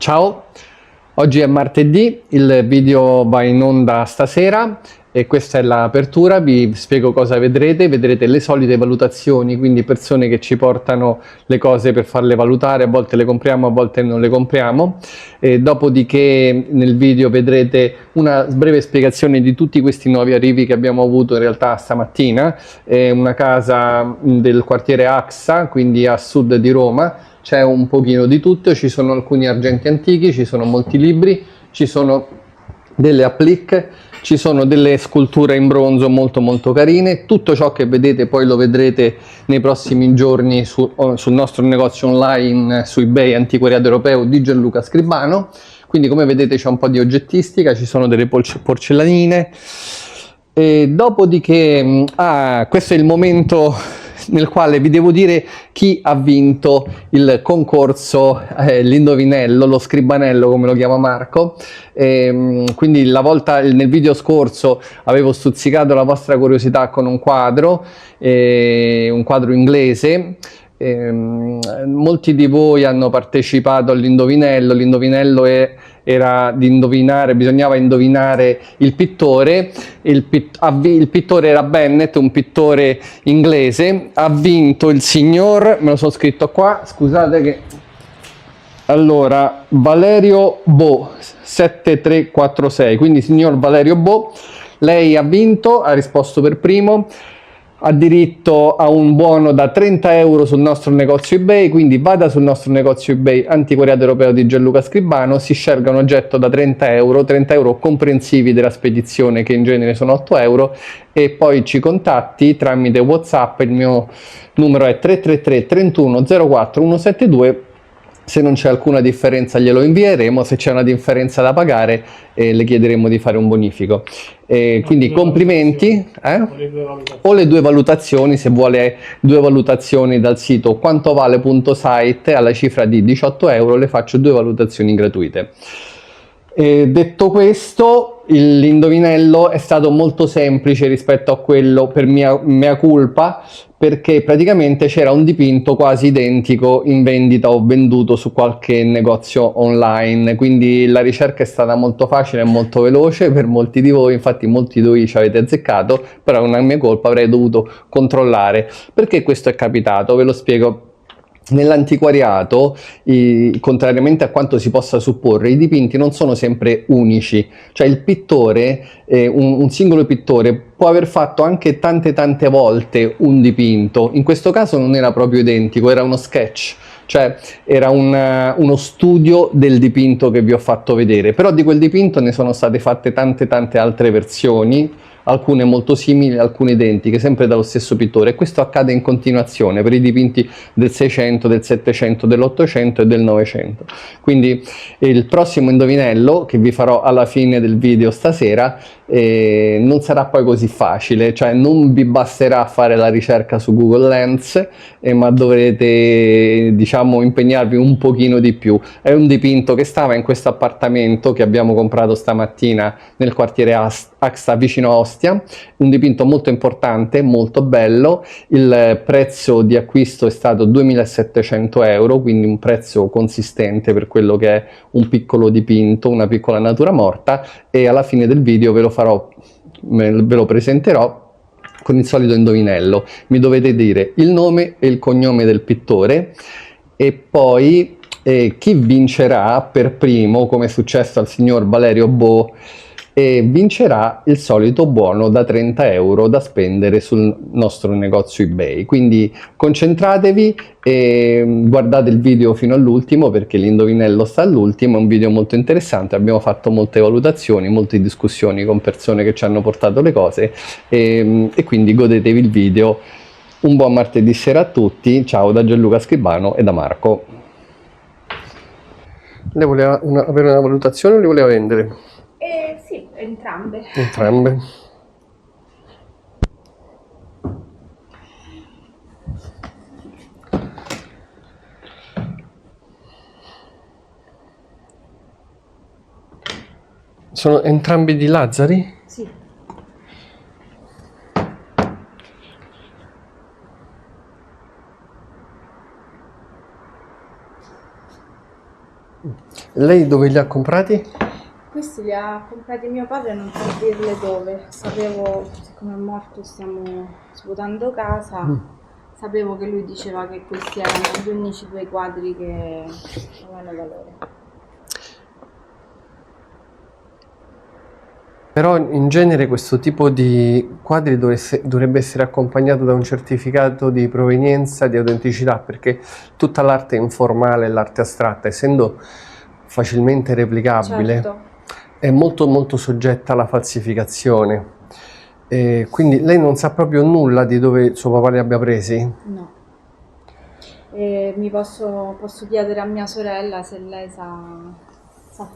Ciao, oggi è martedì, il video va in onda stasera e questa è l'apertura. Vi spiego cosa vedrete. Vedrete le solite valutazioni, quindi persone che ci portano le cose per farle valutare, a volte le compriamo, a volte non le compriamo. E dopodiché nel video vedrete una breve spiegazione di tutti questi nuovi arrivi che abbiamo avuto in realtà stamattina. È una casa del quartiere AXA, quindi a sud di Roma. C'è un pochino di tutto, ci sono alcuni argenti antichi, ci sono molti libri, ci sono delle applique, ci sono delle sculture in bronzo molto carine. Tutto ciò che vedete poi lo vedrete nei prossimi giorni sul nostro negozio online su eBay Antiquariato Europeo di Gianluca Scribano. Quindi come vedete c'è un po' di oggettistica, ci sono delle porcellanine. E dopodiché, questo è il momento nel quale vi devo dire chi ha vinto il concorso, l'indovinello, lo scribanello come lo chiama Marco. Quindi nel video scorso avevo stuzzicato la vostra curiosità con un quadro inglese. Molti di voi hanno partecipato all'indovinello. L'indovinello era di indovinare, bisognava indovinare il pittore. Il pittore era Bennett, un pittore inglese. Ha vinto il signor, me lo sono scritto qua, scusate che... Allora, Valerio Bo, 7346, quindi signor Valerio Bo. Lei ha vinto, ha risposto per primo. Ha diritto a un buono da 30 euro sul nostro negozio eBay, quindi vada sul nostro negozio eBay Antiquariato Europeo di Gianluca Scribano, si scelga un oggetto da 30 euro comprensivi della spedizione, che in genere sono 8 euro, e poi ci contatti tramite WhatsApp. Il mio numero è 333 31 04 172. Se non c'è alcuna differenza glielo invieremo, se c'è una differenza da pagare le chiederemo di fare un bonifico. Quindi complimenti. O le due valutazioni, se vuole due valutazioni dal sito quantovale.site alla cifra di 18 euro, le faccio due valutazioni gratuite. Detto questo, l'indovinello è stato molto semplice rispetto a quello per mia colpa, perché praticamente c'era un dipinto quasi identico in vendita o venduto su qualche negozio online, quindi la ricerca è stata molto facile e molto veloce per molti di voi. Infatti molti di voi ci avete azzeccato, però è una mia colpa, avrei dovuto controllare. Perché questo è capitato? Ve lo spiego. Nell'antiquariato, contrariamente a quanto si possa supporre, i dipinti non sono sempre unici, cioè il pittore, un singolo pittore può aver fatto anche tante volte un dipinto. In questo caso non era proprio identico, era uno sketch, cioè era uno studio del dipinto che vi ho fatto vedere, però di quel dipinto ne sono state fatte tante altre versioni, alcune molto simili, alcune identiche, sempre dallo stesso pittore, e questo accade in continuazione per i dipinti del 600, del 700, dell'800 e del 900. Quindi il prossimo indovinello che vi farò alla fine del video stasera non sarà poi così facile, cioè non vi basterà fare la ricerca su Google Lens, ma dovrete, diciamo, impegnarvi un pochino di più. È un dipinto che stava in questo appartamento che abbiamo comprato stamattina nel quartiere AXA vicino a Ostia, un dipinto molto importante, molto bello. Il prezzo di acquisto è stato 2.700 euro, quindi un prezzo consistente per quello che è un piccolo dipinto, una piccola natura morta, e alla fine del video ve lo presenterò con il solito indovinello. Mi dovete dire il nome e il cognome del pittore, e poi chi vincerà per primo, come è successo al signor Valerio Bo, vincerà il solito buono da 30 euro da spendere sul nostro negozio eBay. Quindi concentratevi e guardate il video fino all'ultimo, perché l'indovinello sta all'ultimo. È un video molto interessante, abbiamo fatto molte valutazioni, molte discussioni con persone che ci hanno portato le cose, e quindi godetevi il video. Un buon martedì sera a tutti, ciao da Gianluca Scribano e da Marco. Lei voleva avere una valutazione o li voleva vendere? Sì, entrambe. Entrambe. Sono entrambi di Lazzari? Sì. Lei dove li ha comprati? Questi li ha comprati mio padre, non so dirle dove. Sapevo, siccome è morto stiamo svuotando casa, sapevo che lui diceva che questi erano gli unici due quadri che avevano valore. Però in genere questo tipo di quadri dovrebbe essere accompagnato da un certificato di provenienza, di autenticità, perché tutta l'arte informale, l'arte astratta, essendo facilmente replicabile, Certo, è molto molto soggetta alla falsificazione. E quindi lei non sa proprio nulla di dove suo papà li abbia presi? no. E posso chiedere a mia sorella se lei sa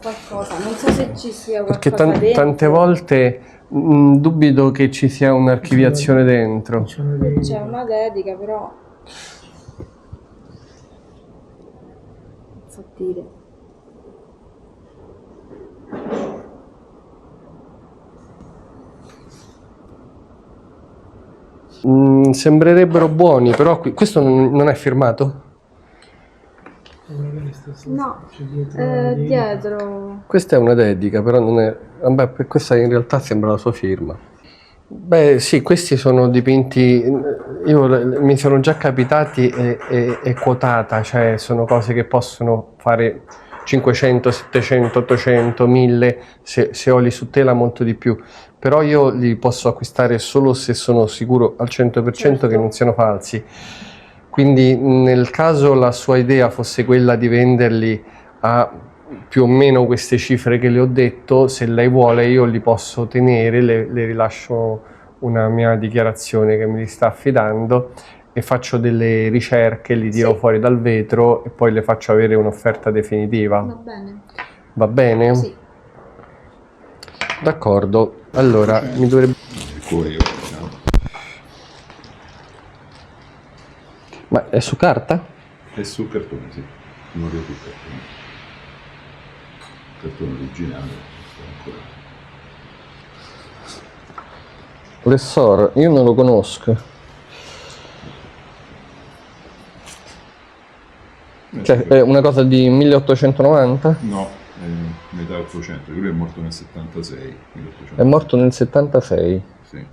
qualcosa. Non so se ci sia Perché qualcosa dentro. tante volte dubito che ci sia un'archiviazione dentro. C'è una dedica, però non so dire. Sembrerebbero buoni, però questo non è firmato? No, dietro. Questa è una dedica, però non è... Vabbè, questa in realtà sembra la sua firma. Beh, sì, questi sono dipinti... mi sono già capitati e quotata, cioè sono cose che possono fare 500, 700, 800, 1000, se ho li su tela molto di più. Però io li posso acquistare solo se sono sicuro al 100% Certo. che non siano falsi. Quindi nel caso la sua idea fosse quella di venderli a più o meno queste cifre che le ho detto, se lei vuole io li posso tenere, le rilascio una mia dichiarazione che mi sta affidando e faccio delle ricerche, li tiro Sì. fuori dal vetro e poi le faccio avere un'offerta definitiva. Va bene. Va bene? Sì. D'accordo, allora mi dovrebbe... Ma è su carta? È su cartone, sì. Non è su cartone. Cartone originale. Ancora. Lessor, io non lo conosco. Cioè, è una cosa di 1890? No, è metà 800. Lui è morto nel 76. 1800. È morto nel 76. Sì.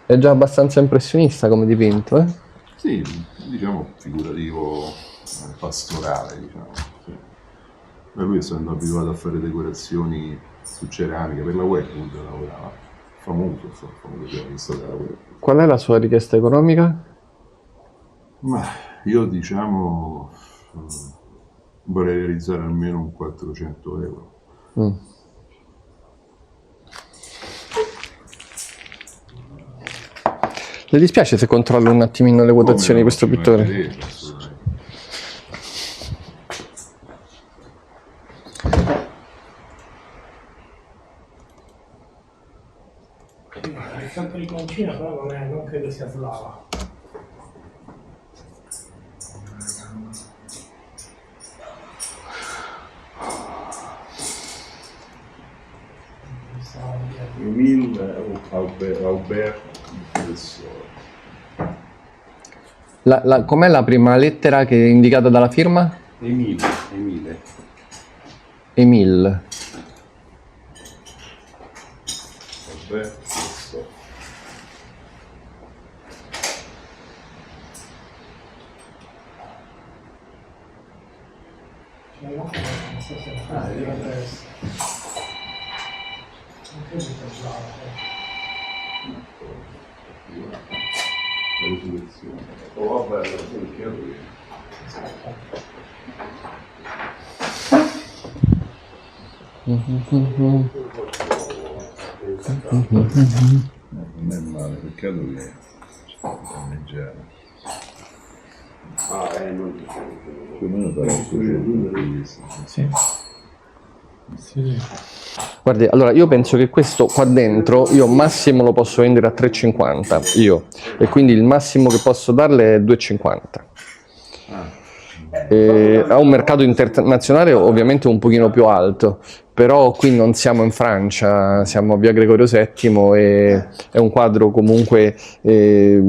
È già abbastanza impressionista come dipinto, eh? Sì, diciamo figurativo, pastorale, diciamo. Sì. Ma lui essendo abituato a fare decorazioni su ceramica, per la Wedgwood lavorava. Famoso pianista della Wedgwood. Qual è la sua richiesta economica? Ma io diciamo vorrei realizzare almeno un 400 euro. Le dispiace se controllo un attimino le quotazioni di questo Come no, ci pittore? mancherebbe, assolutamente. Il santo di Concina però non credo sia slava. Emile Aubert Professore. Com'è la prima lettera che è indicata dalla firma? Emile. Emile. Aubert Professore. Non so se dovrebbe essere. Non credo sia slava. La risurrezione. Oh vabbè, la risurrezione. Non è male, peccato che danneggiare. Non più o meno sarà 800. Sì. Guardi, allora io penso che questo qua dentro io massimo lo posso vendere a 3,50 io, e quindi il massimo che posso darle è 2,50. A un mercato internazionale ovviamente un pochino più alto, però qui non siamo in Francia, siamo a via Gregorio VII e è un quadro comunque di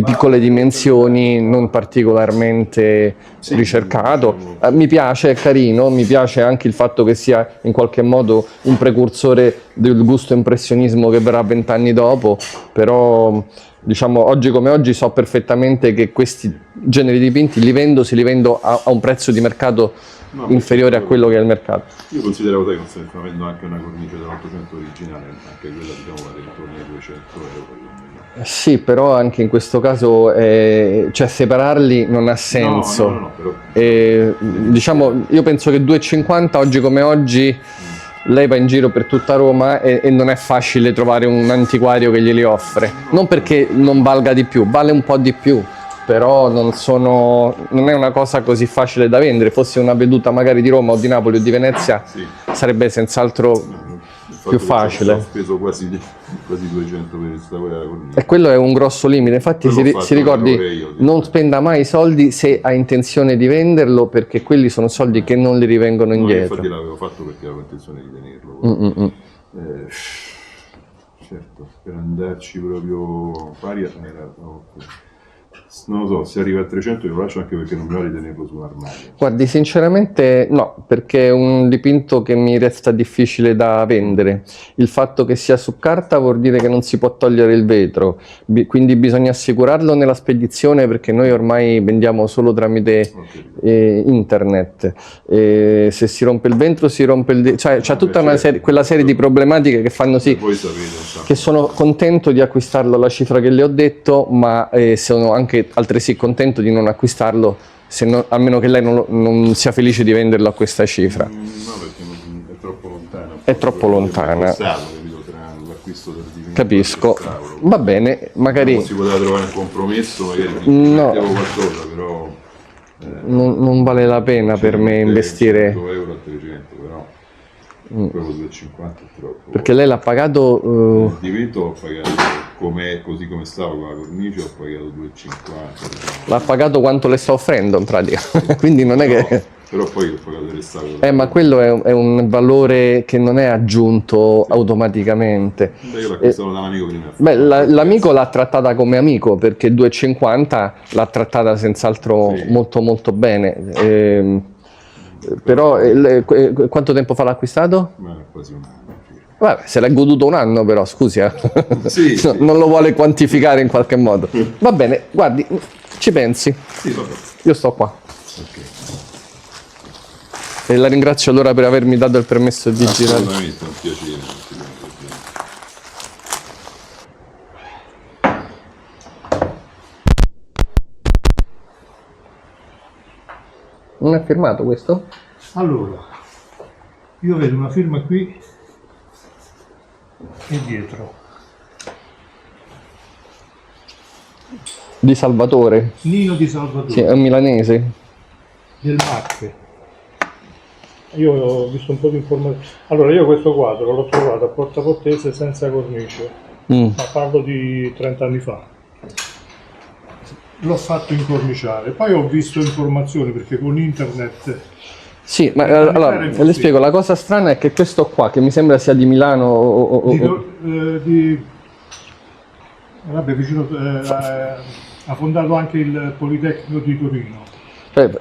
piccole dimensioni, non particolarmente ricercato. Mi piace, è carino, mi piace anche il fatto che sia in qualche modo un precursore del gusto impressionismo che verrà 20 anni dopo, però diciamo oggi come oggi so perfettamente che questi generi dipinti se li vendo a un prezzo di mercato inferiore a quello che è il mercato. Io considero che non stiamo avendo anche una cornice dell'800 originale, anche quella diciamo vale intorno ai 200 euro. Sì, però anche in questo caso cioè separarli non ha senso. No, però... diciamo, io penso che 2,50 oggi come oggi lei va in giro per tutta Roma e non è facile trovare un antiquario che glieli offre. Non perché non valga di più, vale un po' di più, però non è una cosa così facile da vendere. Fosse una veduta magari di Roma o di Napoli o di Venezia, sarebbe senz'altro più facile. Ho speso quasi 200 per questa quella cornice. E quello è un grosso limite, infatti si ricordi, non spenda mai i soldi se ha intenzione di venderlo, perché quelli sono soldi che non li rivengono indietro. Infatti l'avevo fatto perché avevo intenzione di tenerlo. Certo, per andarci proprio pari era... Non lo so, se arriva a 300 io lo lascio, anche perché non mi va di tenerlo su un armadio. Guardi, sinceramente no, perché è un dipinto che mi resta difficile da vendere. Il fatto che sia su carta vuol dire che non si può togliere il vetro, quindi bisogna assicurarlo nella spedizione, perché noi ormai vendiamo solo tramite internet. Se si rompe il vetro si rompe il... Cioè c'è tutta quella serie di problematiche che fanno sì che sono contento di acquistarlo alla cifra che le ho detto, ma sono anche altresì contento di non acquistarlo a meno che lei non sia felice di venderlo a questa cifra. No, perché è troppo lontana. È troppo lontana. Tra l'acquisto del dipinto. Capisco. Va bene, magari... Si poteva trovare un compromesso, magari no, mettevo qualcosa, però... non vale la pena per me investire... 100 euro a 300, però... Quello 2,50 è troppo. Perché lei l'ha pagato... Il dipinto ho pagato così come stava con la cornice, ho pagato 2,50. Diciamo. L'ha pagato quanto le sto offrendo in pratica, quindi non è che... Però poi ho pagato il restauro. Ma quello è un valore che non è aggiunto automaticamente. Io l'acquistavo da un amico prima. L'amico l'ha trattata come amico, perché 2,50 l'ha trattata senz'altro molto molto bene. Però quanto tempo fa l'ha acquistato? Quasi un anno. Vabbè, se l'ha goduto un anno però, scusi, Sì. Non lo vuole quantificare in qualche modo. Va bene, guardi, ci pensi. Sì, vabbè. Io sto qua. Okay. E la ringrazio allora per avermi dato il permesso di girare. Assolutamente, è un piacere. Non è firmato questo? Allora, io vedo una firma qui e dietro. Di Salvatore? Nino Di Salvatore. Sì, è un milanese. Del Marche. Io ho visto un po' di informazioni. Allora, io questo quadro l'ho trovato a Porta Portese senza cornice, ma parlo di 30 anni fa. L'ho fatto incorniciare, poi ho visto informazioni perché con internet... Sì, ma allora le spiego, la cosa strana è che questo qua, che mi sembra sia di Milano vabbè, vicino, ha fondato anche il Politecnico di Torino.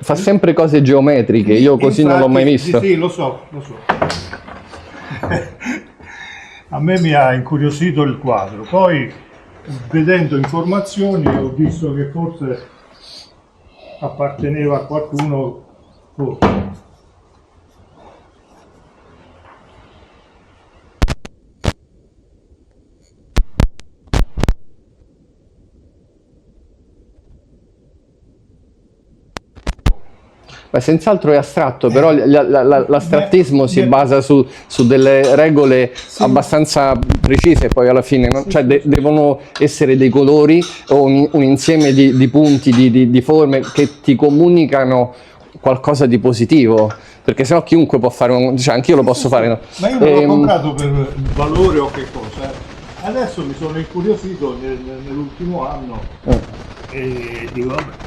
Fa sempre cose geometriche, io così non l'ho mai visto. Sì, lo so. A me mi ha incuriosito il quadro, poi vedendo informazioni ho visto che forse apparteneva a qualcuno. Senz'altro è astratto, però l'astrattismo si basa su delle regole abbastanza precise, poi alla fine, no? Cioè devono essere dei colori o un insieme di punti, di forme che ti comunicano qualcosa di positivo, perché sennò chiunque può fare, cioè anch'io lo posso fare. No? Ma io non l'ho comprato per il valore o che cosa, adesso mi sono incuriosito nell'ultimo anno e dico vabbè.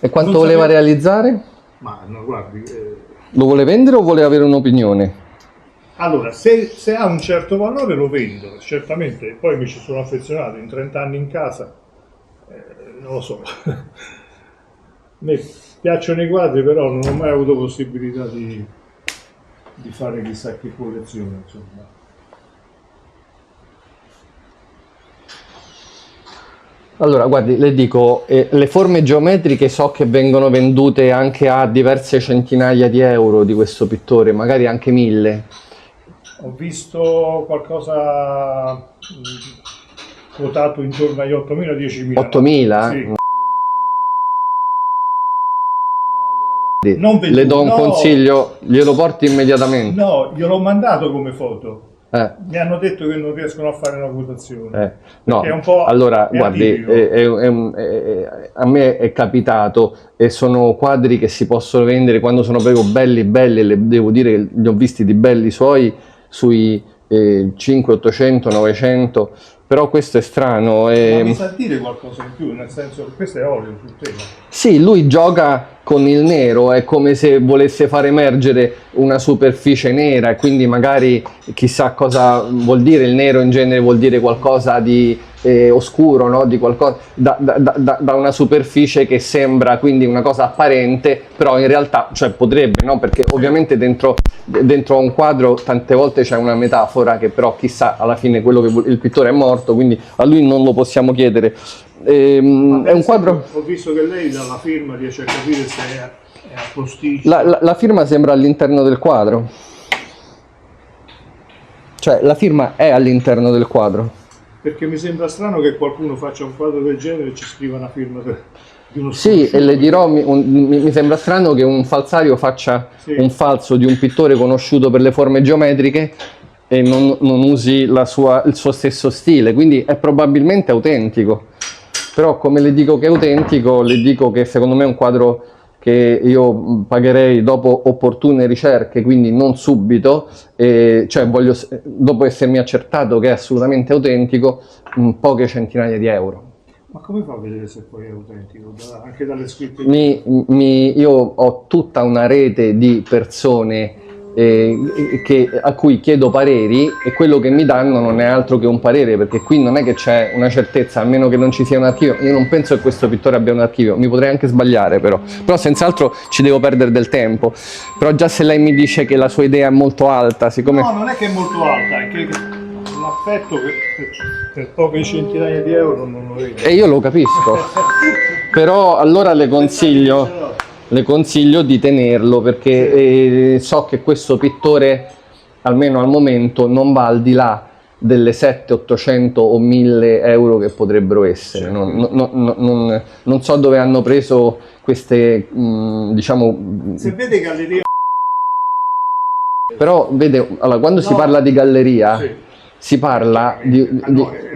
E quanto Non voleva sapevo- realizzare? Ma no, guardi, Lo vuole vendere o vuole avere un'opinione? allora, se ha un certo valore lo vendo, certamente, poi mi ci sono affezionato in 30 anni in casa, non lo so. Mi piacciono i quadri, però non ho mai avuto possibilità di fare chissà che collezione, insomma. Allora, guardi, le dico, le forme geometriche so che vengono vendute anche a diverse centinaia di euro di questo pittore, magari anche 1000. Ho visto qualcosa quotato intorno agli 8.000-10.000. 8.000? Sì. Guardi, Non venduto, le do un no. consiglio, glielo porti immediatamente. No, gliel'ho mandato come foto. Eh. Mi hanno detto che non riescono a fare una quotazione. No, Perché è un po' allora è guardi, atipico. a me è capitato e sono quadri che si possono vendere quando sono proprio belli, devo dire che li ho visti di belli suoi sui 5, 800, 900, però questo è strano. Ma mi sa dire qualcosa in più, nel senso che questo è olio sul tema. Sì, lui gioca con il nero, è come se volesse far emergere una superficie nera e quindi magari chissà cosa vuol dire il nero, in genere vuol dire qualcosa di oscuro, no? Di qualcosa, da una superficie che sembra quindi una cosa apparente, però in realtà, cioè potrebbe, no? Perché ovviamente dentro un quadro tante volte c'è una metafora che però chissà alla fine quello che il pittore è morto, quindi a lui non lo possiamo chiedere. È un quadro. Ho visto che lei dalla firma riesce a capire se è a posticcio. La firma sembra all'interno del quadro. Cioè, la firma è all'interno del quadro. Perché mi sembra strano che qualcuno faccia un quadro del genere e ci scriva una firma di uno Sì, sconosciuto. e le dirò, mi sembra strano che un falsario faccia Sì. un falso di un pittore conosciuto per le forme geometriche e non usi il suo stesso stile, quindi è probabilmente autentico. Però come le dico che è autentico, le dico che secondo me è un quadro che io pagherei dopo opportune ricerche, quindi non subito, cioè dopo essermi accertato che è assolutamente autentico, poche centinaia di euro. Ma come fa a vedere se poi è autentico? Anche dalle scritte? Io ho tutta una rete di persone a cui chiedo pareri e quello che mi danno non è altro che un parere, perché qui non è che c'è una certezza, a meno che non ci sia un archivio. Io non penso che questo pittore abbia un archivio, mi potrei anche sbagliare però senz'altro ci devo perdere del tempo. Però già se lei mi dice che la sua idea è molto alta, siccome... No, non è che è molto alta, è che l'affetto per poche centinaia di euro non lo vedo. E io lo capisco, però allora le consiglio di tenerlo, perché so che questo pittore, almeno al momento, non va al di là delle 700, 800 o 1000 euro che potrebbero essere. Non so dove hanno preso queste, diciamo... Se vede galleria... Però vede, allora, quando si parla di galleria... Sì. Si parla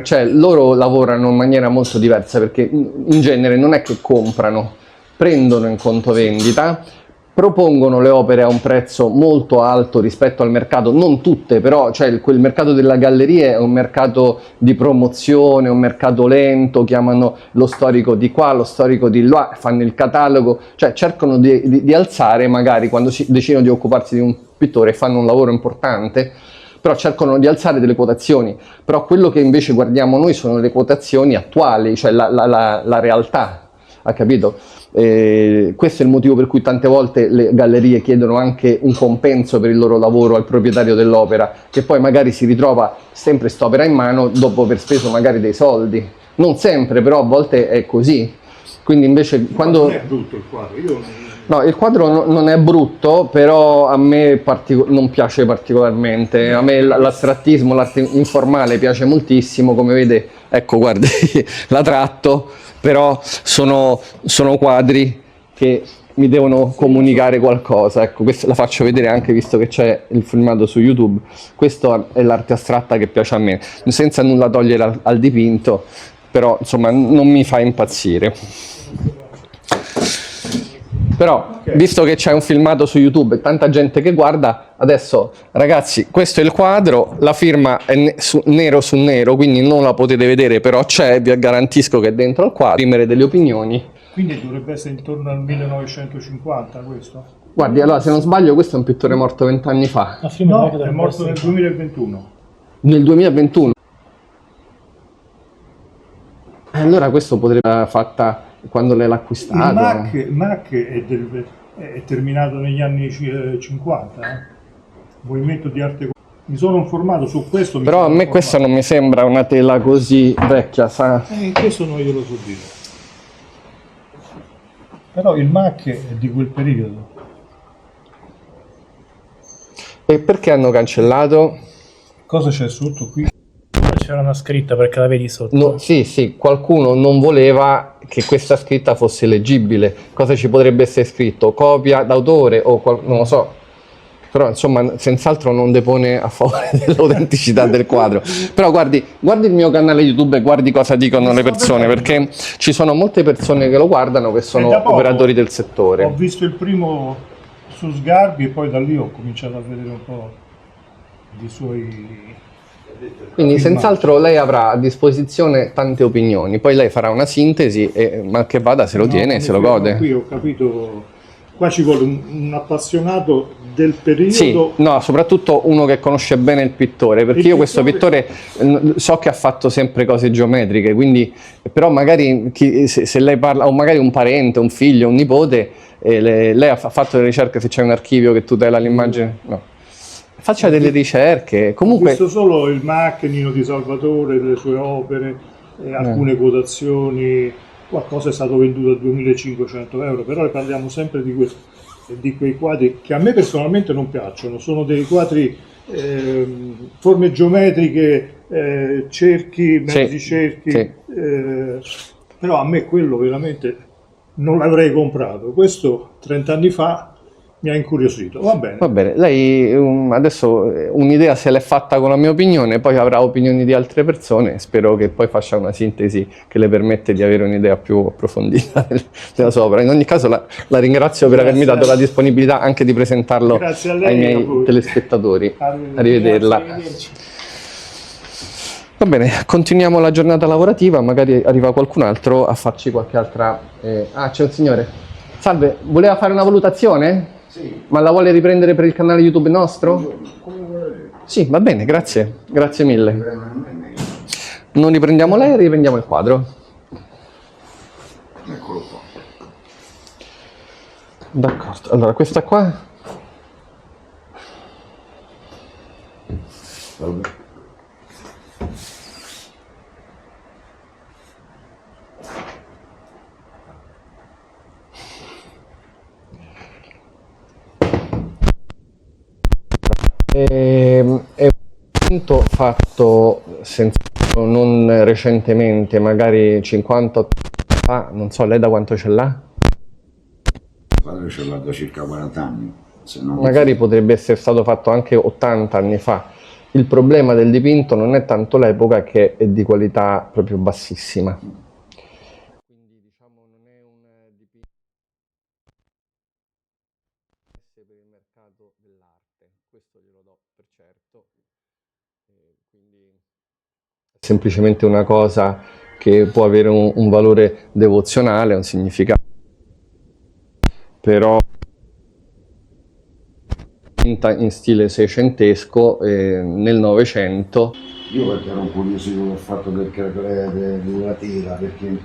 cioè loro lavorano in maniera molto diversa, perché in genere non è che comprano, prendono in conto vendita, propongono le opere a un prezzo molto alto rispetto al mercato, non tutte però, cioè quel mercato della galleria è un mercato di promozione, un mercato lento, chiamano lo storico di qua, lo storico di là, fanno il catalogo, cioè cercano di alzare, magari quando decidono di occuparsi di un pittore fanno un lavoro importante, però cercano di alzare delle quotazioni, però quello che invece guardiamo noi sono le quotazioni attuali, cioè la realtà, ha capito? Questo è il motivo per cui tante volte le gallerie chiedono anche un compenso per il loro lavoro al proprietario dell'opera, che poi magari si ritrova sempre st'opera in mano dopo aver speso magari dei soldi. Non sempre, però a volte è così. Quindi invece quando... Non è brutto il quadro, No, il quadro non è brutto, però a me non piace particolarmente. A me l'astrattismo, l'arte informale piace moltissimo, come vede, ecco, guardi, la tratto, però sono quadri che mi devono comunicare qualcosa. Ecco, questa la faccio vedere anche visto che c'è il filmato su YouTube. Questa è l'arte astratta che piace a me, senza nulla togliere al dipinto, però insomma non mi fa impazzire. Però, visto che c'è un filmato su YouTube e tanta gente che guarda, adesso ragazzi, questo è il quadro, la firma è nero su nero, quindi non la potete vedere, però c'è, vi garantisco che è dentro al quadro, esprimere delle opinioni. Quindi dovrebbe essere intorno al 1950 questo? Guardi, allora se non sbaglio questo è un pittore morto 20 anni fa, No, è morto nel 2021. nel 2021. Allora questo potrebbe essere fatta quando lei l'ha acquistato. Il MAC è terminato negli anni 50, Movimento di arte. Mi sono informato su questo. Però a me questa non mi sembra una tela così vecchia, sa? Questo non glielo so dire. Però il MAC è di quel periodo. E perché hanno cancellato? Cosa c'è sotto qui? C'era una scritta perché la vedi sotto. No, sì, qualcuno non voleva che questa scritta fosse leggibile. Cosa ci potrebbe essere scritto? Copia d'autore o non lo so. Però insomma senz'altro non depone a favore dell'autenticità del quadro. Però guardi il mio canale YouTube e guardi cosa dicono le persone, perché ci sono molte persone che lo guardano che sono da poco operatori del settore. Ho visto il primo su Sgarbi e poi da lì ho cominciato a vedere un po' di suoi... Quindi senz'altro lei avrà a disposizione tante opinioni, poi lei farà una sintesi e mal che vada se lo tiene e se lo gode. Qui ho capito, qua ci vuole un appassionato del periodo. Sì, no, soprattutto uno che conosce bene il pittore, perché io questo pittore so che ha fatto sempre cose geometriche, quindi però magari se lei parla, o magari un parente, un figlio, un nipote, lei ha fatto delle ricerche, se c'è un archivio che tutela l'immagine, no. Faccia delle ricerche, comunque... Ho visto solo il MAC, Nino Di Salvatore, le sue opere, alcune quotazioni, qualcosa è stato venduto a 2.500 euro, però parliamo sempre di quei quadri che a me personalmente non piacciono, sono dei quadri, forme geometriche, cerchi, mezzi cerchi, però a me quello veramente non l'avrei comprato. Questo 30 anni fa mi ha incuriosito. Va bene. Va bene, lei adesso un'idea se l'è fatta con la mia opinione, poi avrà opinioni di altre persone, spero che poi faccia una sintesi che le permette di avere un'idea più approfondita della sua opera. In ogni caso la ringrazio per avermi dato la disponibilità anche di presentarlo ai miei telespettatori. Arrivederla. Va bene, continuiamo la giornata lavorativa, magari arriva qualcun altro a farci qualche altra... Ah, c'è un signore. Salve, voleva fare una valutazione? Sì. Ma la vuole riprendere per il canale YouTube nostro? Come vuole. Sì, va bene, grazie. Grazie mille. Non riprendiamo lei, riprendiamo il quadro. Eccolo qua. D'accordo, allora questa qua... Vabbè. È un dipinto fatto non recentemente, magari 58 anni fa, non so, lei da quanto ce l'ha? Padre ce l'ha da circa 40 anni. Se non Magari potrebbe essere stato fatto anche 80 anni fa. Il problema del dipinto non è tanto l'epoca, che è di qualità proprio bassissima. Quindi diciamo non è un dipinto per il mercato dell'arte, questo glielo do per certo. Quindi è semplicemente una cosa che può avere un valore devozionale, un significato, però in stile seicentesco nel Novecento. Io perché ero incuriosito del fatto del craquelé della tela, perché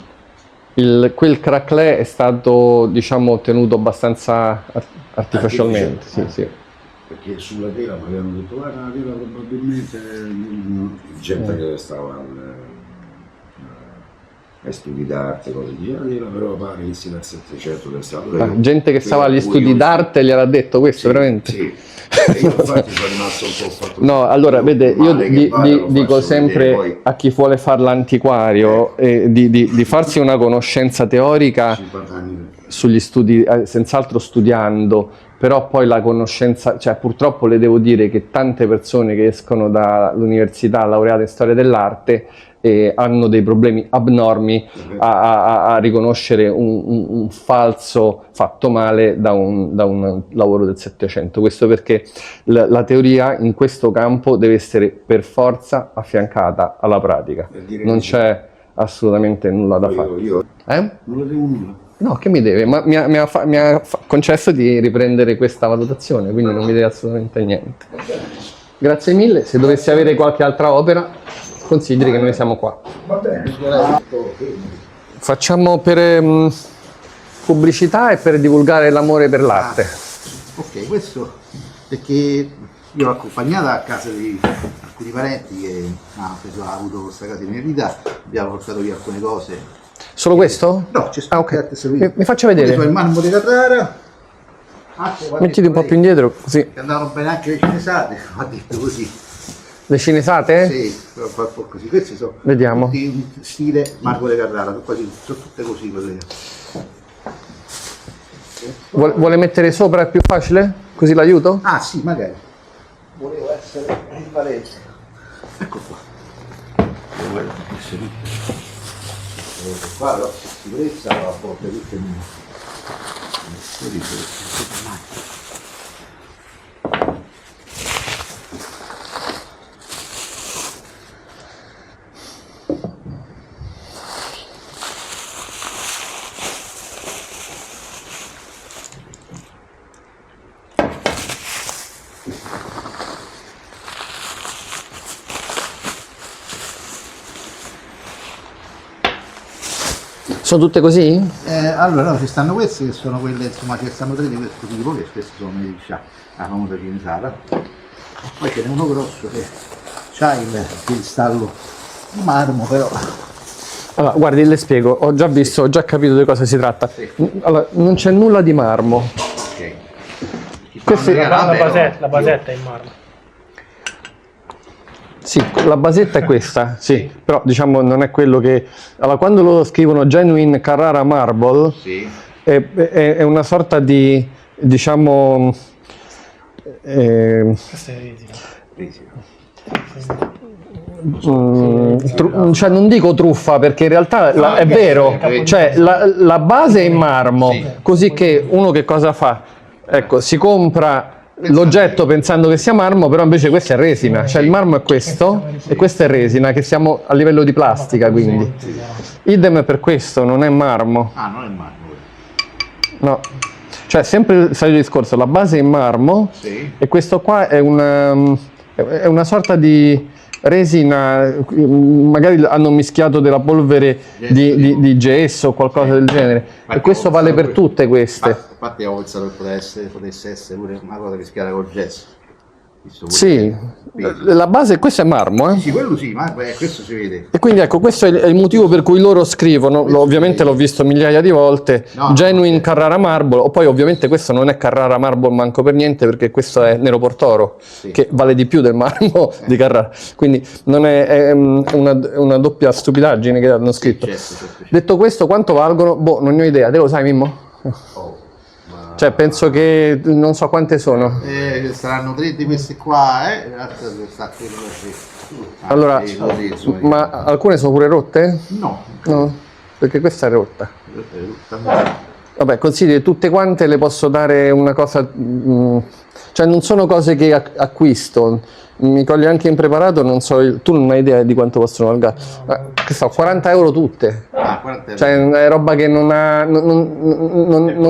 Quel craquelé è stato, diciamo, tenuto abbastanza artificialmente, sì, sì. perché sulla tela mi avevano detto guarda la tela probabilmente gente che stava ai studi d'arte, cose di genere, però pare che sia dal 700 del stato. Gente che stava agli studi d'arte gliel'ha detto questo, Sì, veramente? sì. E io infatti sono rimasto un po' fatto. No, allora, vede, io dico sempre poi, a chi vuole fare l'antiquario di farsi una conoscenza teorica 50 anni. sugli studi, senz'altro studiando, però poi la conoscenza, cioè purtroppo le devo dire che tante persone che escono dall'università laureate in storia dell'arte hanno dei problemi abnormi a riconoscere un falso fatto male da un lavoro del Settecento. Questo perché la teoria in questo campo deve essere per forza affiancata alla pratica, non c'è assolutamente nulla da fare. Io Eh? non lo devo nulla. No, che mi deve? Ma mi ha concesso di riprendere questa valutazione, quindi non mi deve assolutamente niente. Grazie mille, se dovessi avere qualche altra opera, consideri che noi siamo qua. Va bene. Facciamo per pubblicità e per divulgare l'amore per l'arte. Ok, questo perché io l'ho accompagnata a casa di alcuni parenti che ha avuto questa casa in eredità, abbiamo portato via alcune cose. Solo questo? No, c'è stato ok. Mi faccia vedere. il marmo di Carrara. Mettiti un po' più indietro, così. Che andavano bene anche le cinesate, ha detto così. Le cinesate? Sì, però fa un po' così. Questi sono Vediamo. tutti in stile marmo di Carrara, sono tutte così quelle. Vuole mettere sopra, è più facile? Così l'aiuto? Ah sì, magari. Volevo essere rivalente. Ecco qua. Volevo essere qua, però sicurezza a volte tutte Sono tutte così? allora no, ci stanno queste che sono quelle, insomma ce ne stanno tre di questo tipo, che questi sono diciamo, la famosa cinesata. Poi ce n'è uno grosso che ha il cristallo di marmo, però. Allora, guardi, le spiego, ho già visto, ho già capito di cosa si tratta. Allora, non c'è nulla di marmo. Ok. Questi- La basetta è in marmo. Sì, la basetta è questa, sì, però diciamo non è quello che... Allora, quando loro scrivono Genuine Carrara Marble, Sì. è una sorta di, diciamo... Questa è resina. cioè non dico truffa perché in realtà è vero, cioè la base è in marmo, così che uno che cosa fa? Ecco, si compra l'oggetto pensando che sia marmo, però invece questa è resina, cioè il marmo è questo e questa è resina, che siamo a livello di plastica, quindi. Idem per questo, non è marmo. Ah, non è marmo. No. Cioè sempre il solito discorso, la base è in marmo Sì. e questo qua è una sorta di resina, magari hanno mischiato della polvere di gesso o qualcosa del genere, e questo vale per tutte queste. Infatti avevo pensato che potesse essere pure una cosa rischiata col gesso. Visto pure Sì, che- la base, questo è marmo, eh? Sì, quello sì, ma questo si vede. E quindi ecco, questo è il motivo per cui loro scrivono, ovviamente l'ho visto migliaia di volte, No, Genuine Carrara Marble, o poi ovviamente questo non è Carrara Marble manco per niente, perché questo è Nero Portoro, che vale di più del marmo di Carrara, quindi non è una doppia stupidaggine che hanno scritto. Certo. Detto questo, quanto valgono? Boh, non ne ho idea, te lo sai Mimmo? Cioè penso che non so quante sono. Saranno tre di queste qua, l'altra sta quello così. Allora, Così, insomma, ma alcune sono pure rotte? no, No, perché questa è rotta. tutta- Vabbè, consideri tutte quante le posso dare una cosa, cioè non sono cose che acquisto, mi coglie anche impreparato, non so, tu non hai idea di quanto possono valgare. Che so, 40 euro tutte, 40 euro. cioè è roba che non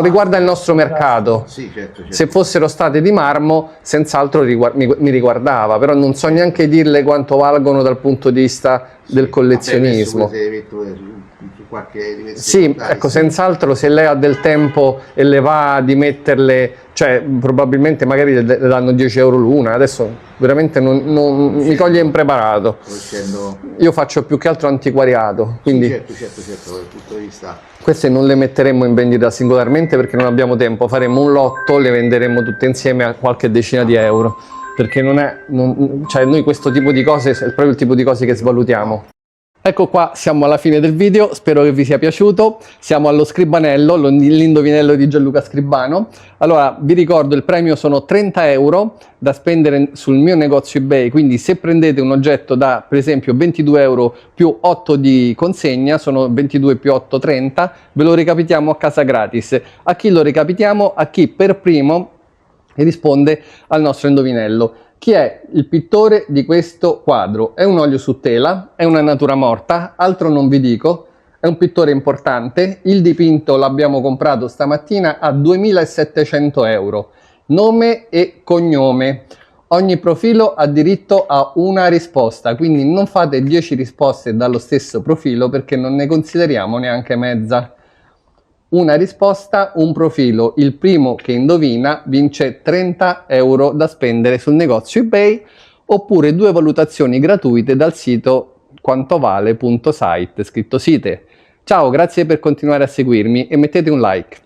riguarda il nostro mercato. Sì, certo. Se fossero state di marmo, senz'altro mi riguardava, però non so neanche dirle quanto valgono dal punto di vista del collezionismo. Vabbè, adesso pure se metto su qualche diverso Sì, portale, ecco, senz'altro se lei ha del tempo e le va di metterle, cioè probabilmente magari le danno 10 euro l'una, adesso veramente mi coglie impreparato. sto dicendo. Io faccio più che altro antiquariato, quindi Certo, dal punto di vista. queste non le metteremo in vendita singolarmente perché non abbiamo tempo, faremo un lotto, le venderemo tutte insieme a qualche decina di euro, perché cioè noi questo tipo di cose è proprio il tipo di cose che svalutiamo. Ecco qua, siamo alla fine del video, spero che vi sia piaciuto. Siamo allo Scribanello, l'indovinello di Gianluca Scribano. Allora, vi ricordo, il premio sono 30 euro da spendere sul mio negozio eBay, quindi se prendete un oggetto da, per esempio, 22 euro più 8 di consegna, sono 22 più 8, 30, ve lo recapitiamo a casa gratis. A chi lo recapitiamo? A chi per primo risponde al nostro indovinello. Chi è il pittore di questo quadro? È un olio su tela, è una natura morta, altro non vi dico, è un pittore importante, il dipinto l'abbiamo comprato stamattina a 2.700 euro, nome e cognome. Ogni profilo ha diritto a una risposta, quindi non fate 10 risposte dallo stesso profilo perché non ne consideriamo neanche mezza. Una risposta, un profilo. Il primo che indovina vince 30 euro da spendere sul negozio eBay, oppure 2 valutazioni gratuite dal sito quantovale.site, scritto site. Ciao, grazie per continuare a seguirmi e mettete un like.